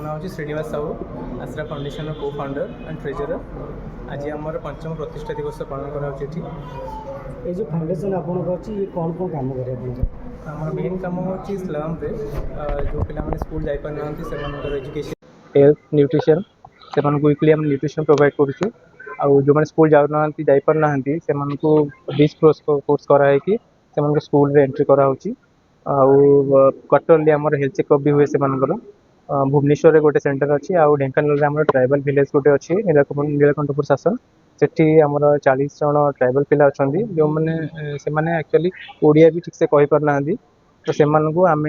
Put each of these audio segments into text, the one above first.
नाम हूँ श्रीनिवास साहू आश्रा फाउंडेशन को फाउंडर एंड ट्रेजरर। आज आमर पंचम प्रतिष्ठा दिवस पालन कर ये जो फाउंडेशन आपको ये कौन कौन काम करे आम मेन कम हूँ स्लम जो पे स्कूल जापार से एजुकेशन हेल्थ न्यूट्रिशन से वीकली आम न्यूट्रिशन प्रोवाइड करुँ आउ जो स्कूल जाऊना जापार से डिश कोर्स कराई से स्कूल रे एंट्री कराऊँगी क्वार्टरली आम हेल्थ चेकअप भी हुए से भुवनेश्वर में गोटे सेंटर अच्छी आउ ढेंकानाल आम ट्राइबल विलेज गोटे अच्छी नीलकंठपुर शासन सेठी आमर 40 जन ट्राइबल पिला अच्छा जो मैंने एक्चुअली ओडिया भी ठीक से कही पार ना तो से आम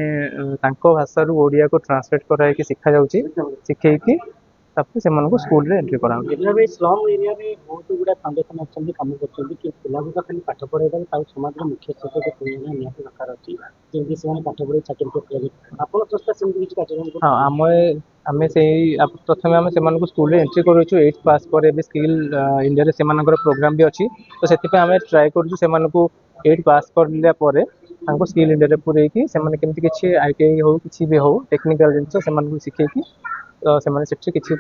भाषा ओडिया को ट्रांसलेट कराई शिखा जाऊँगी शिखेकी तापर से स्कूल रे एंट्री करा स्लम एरिया में बहुत गुड़ा फाउंडेशन अच्छा कम कर पिला तो खाली पाठ पढ़ाई समाज में मुख्य सचेतक निहत दरकार अच्छी जमी से पाठ पढ़े चाकरी कर आप संस्था से किसी कार्यक्रम हाँ आम आम से प्रथम आम से स्कूल एंट्री करूँ 8th पास पर स्किल इंडिया से प्रोग्राम भी अच्छी तो से ट्राए करूँ 8 पास कर स्किल इंडिया पूरे कमी किसी ITI हो कि भी हो टेक्निकल जिन शिखेकी तो से किसी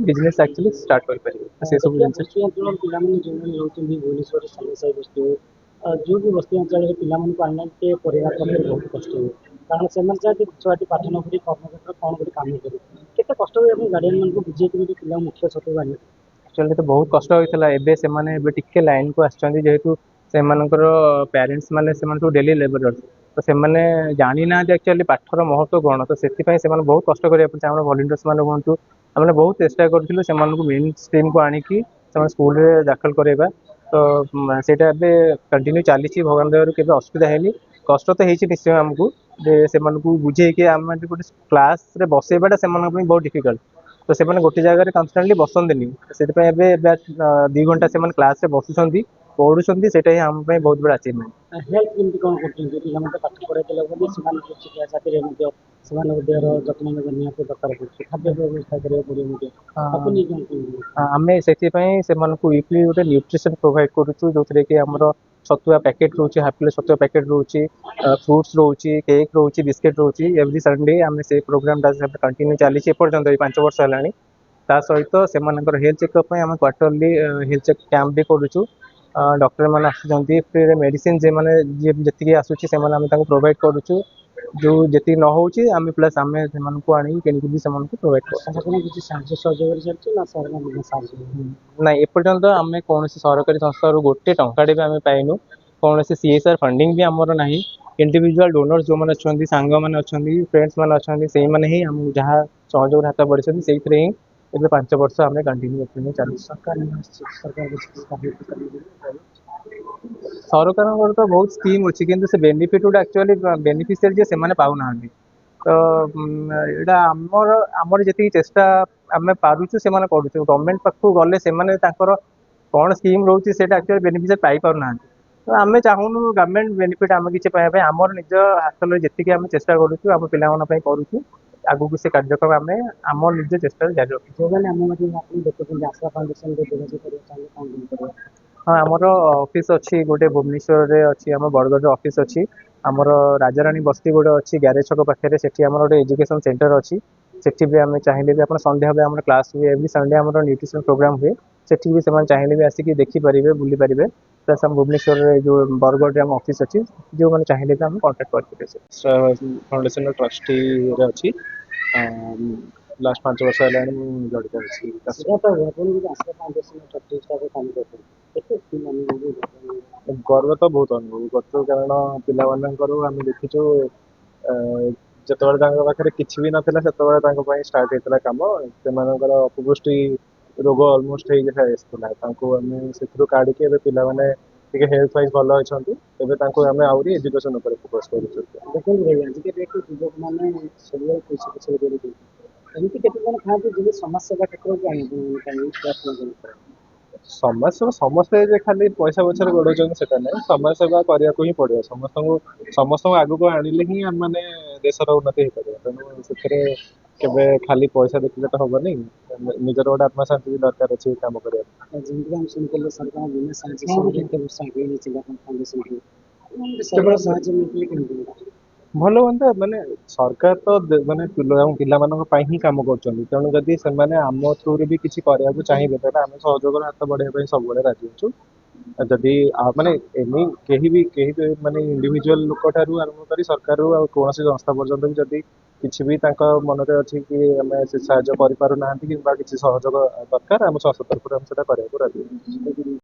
बिजनेस एक्चुअली स्टार्ट करेंगे से सब बस्ती अंचल पिलाने जो भुवनेश्वर साई बस्ती हो जो भी बस्ती अंचल पिला आना के परिवार बहुत कष्ट हो कारण से चाहते छुआटी पाठ न पढ़ी कर्मक्षेत्र कौन गोटे कम करते कष्ट हुए गार्डियन मान बुझे पिला मुख्य छतु आने एक्चुअली तो बहुत कष्ट होता है टिके लाइन को आसतु से पेरेंट्स मैंने डेली लेबर तो से जानी ना एक्चुअली पाठर महत्व कौन तो से बहुत कष्ट करें वॉलंटियर्स मैंने हूँ आम बहुत चेष्टा करूँ से मेन स्ट्रीम को आणिकी स्कूल दाखल करवा तो सेटा कंटिन्यू चली भगवान दयार के असुविधा है कष्ट तो होती निश्चय आमको से बुझे कि आम गोटे क्लास रे बसैवाटा से बहुत डिफिकल्ट तो से गोटे जगह कन्स्टांटली बसंती से 2 घंटा से क्लास रे बसुँच पढ़ुंट से आम बहुत बड़ा अचिवमेंट हेल्थ केमती कौन कर पाठ पढ़ाई चाकरी देहर जत्न निहत दरकार पड़े खाद्य व्यवस्था पड़े आम से वीकली गोटे न्यूट्रिशन प्रोवाइड करुँ जो कि आमर छतुआ पैकेट रोचे हाफ प्लेट छतुआ पैकेट रोचे फ्रुट्स रोचे केक रोचे बिस्किट रोचे एवरी संडे आम से प्रोग्राम कंटिन्यू चली एपर्तंत 5 वर्ष है ता सहित से हेल्थ चेकअप आम क्वार्टरली हेल्थ चेक कैंप भी करुँ डॉक्टर मैंने आसुँच फ्री मेडिसिन जे मैंने जी आसूँ से प्रोवाइड करुँ जो जी न हो प्लस आम से आनी प्रोवाइड ना एपर्तंत आम कौन सरकारी संस्था गोटे टंकाटे भी आम पाइनु कौन CSR फंडिंग भी आमर ना इंडिविजुअल डोनर्स जो मैंने अच्छा सांग मैंने अच्छा फ्रेंड्स मैंने अच्छा से ही आम जहाँ सहयोग हाथ बढ़ी से ही 5 वर्ष आम कंटिन्यू चल सरकार तो बहुत स्कीम अच्छी कि से बेनिफिट गुड़ा एक्चुअली बेनिफिशियरी से पाऊना तो यहाँ आमर आमर जी चेष्टा आम पार्चु से करूँ गवर्नमेंट पाखु गले से कौन स्कीम रोचे से एक्चुअली बेनिफिशियरी पाई पार ना तो आम चाहूनु गवर्नमेंट बेनिफिट आम किसी पाइबा आमर निज हासिल जी आम चेष्टा करूँ आम पे करूँ आगू से कार्यक्रम आम आम निज चेष्टा जारी रखी आशा फाउंडेशन हाँ आमर ऑफिस अच्छी गोटे भुवनेश्वर रे अच्छी आम बरगढ़ ऑफिस अच्छी आमर राजाराणी बस्ती गोटे अच्छी ग्यारेज छक पाखे से गोटे एजुकेशन सेंटर अच्छी सेठी भी आम चाहिए भी आप संध्या बेले आम क्लास हुए एवरी संडे आम न्यूट्रिशन प्रोग्राम हुए सेठी भी से चाहिए भी आसिक देखिपारे बुली पारे प्लस आम भुवनेश्वर जो बरगढ़ आम ऑफिस अच्छी जो मैंने चाहिए भी आम कांटेक्ट करेंगे फाउंडेशन ट्रस्टी अच्छी लास्ट 5 वर्ष है जड़ित अच्छी गर्व तो बहुत अनुभव कर कारण पिला आम देखीचु जिते पाखे किसी भी नाला से स्टार्ट होता कम से अपपुष्टि रोग अलमोस्ट आम से काढ़ पाने हेल्थ वाइज भल अच्छा आम आहरी एजुकेशन फोकस कर समाज सेवा क्षेत्र समाज सेवा समस्ते खाली पैसा पछरे गोड़े से समाज सेवा करने को ही पड़ो समस्त आगू आणिले ही आम मैंने देशर उन्नति हो पार तेणु से खाली पैसा देखिले तो हेनी निजर गोटे आत्मा शांति भी दरकार अच्छे कम कर ଭଲ ହୁଅନ୍ତା ମାନେ ସରକାର ତ ମାନେ ପିଲାମାନଙ୍କ ପାଇଁ ହିଁ କାମ କରୁଛନ୍ତି, ତେଣୁ ଯଦି ସେମାନେ ଆମ ଥ୍ରୁରେ ବି କିଛି କରିବାକୁ ଚାହିଁବେ ତାହେଲେ ଆମେ ସହଯୋଗର ହାତ ବଢେଇବା ପାଇଁ ସବୁବେଳେ ରାଜି ଅଛୁ। ଆଉ ଯଦି ମାନେ କେହି ବି ମାନେ ଇଣ୍ଡିଭିଜୁଆଲ ଲୋକ ଠାରୁ ଆରମ୍ଭ କରି ସରକାରରୁ ଆଉ କୌଣସି ସଂସ୍ଥା ପର୍ଯ୍ୟନ୍ତ ବି ଯଦି କିଛି ବି ତାଙ୍କ ମନରେ ଅଛି କି ଆମେ ସେ ସାହାଯ୍ୟ କରିପାରୁନାହାନ୍ତି କିମ୍ବା କିଛି ସହଯୋଗ ଦରକାର, ଆମ ସଂସ୍ଥା ତରଫରୁ ଆମେ ସେଟା କରିବାକୁ ରାଜି ଅଛୁ।